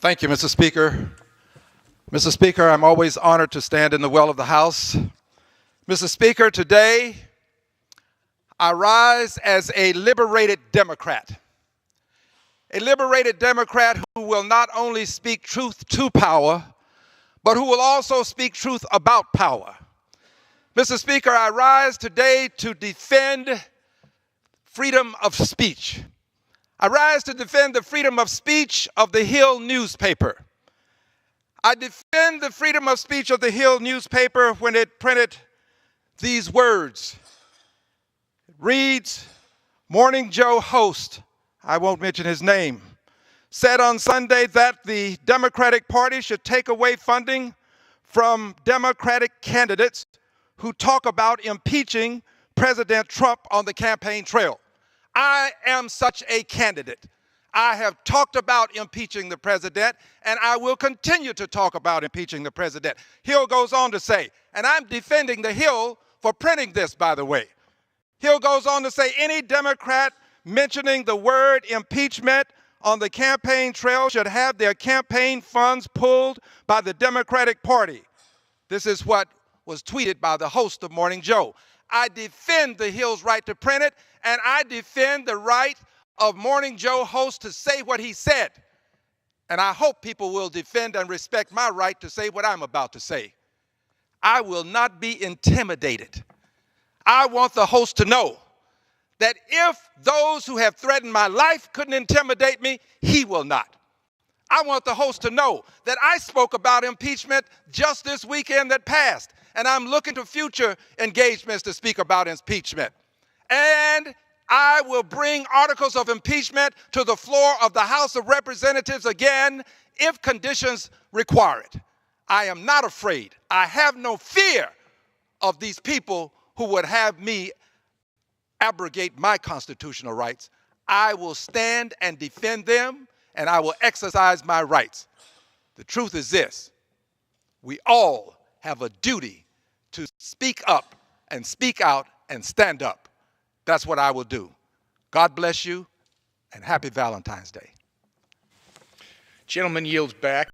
Thank you, Mr. Speaker. Mr. Speaker, I'm always honored to stand in the well of the House. Mr. Speaker, today I rise as a liberated Democrat who will not only speak truth to power, but who will also speak truth about power. Mr. Speaker, I rise today to defend freedom of speech. I rise to defend the freedom of speech of the Hill newspaper. I defend the freedom of speech of the Hill newspaper when it printed these words. It reads, Morning Joe host, I won't mention his name, said on Sunday that the Democratic Party should take away funding from Democratic candidates who talk about impeaching President Trump on the campaign trail. I am such a candidate. I have talked about impeaching the president, and I will continue to talk about impeaching the president. Hill goes on to say, and I'm defending the Hill for printing this, by the way. Hill goes on to say, any Democrat mentioning the word impeachment on the campaign trail should have their campaign funds pulled by the Democratic Party. This is what was tweeted by the host of Morning Joe. I defend the Hill's right to print it, and I defend the right of Morning Joe host to say what he said. And I hope people will defend and respect my right to say what I'm about to say. I will not be intimidated. I want the host to know that if those who have threatened my life couldn't intimidate me, he will not. I want the host to know that I spoke about impeachment just this weekend that passed, and I'm looking to future engagements to speak about impeachment. And I will bring articles of impeachment to the floor of the House of Representatives again if conditions require it. I am not afraid. I have no fear of these people who would have me abrogate my constitutional rights. I will stand and defend them, and I will exercise my rights. The truth is this: we all have a duty to speak up and speak out and stand up. That's what I will do. God bless you, and happy Valentine's Day. Gentleman yields back.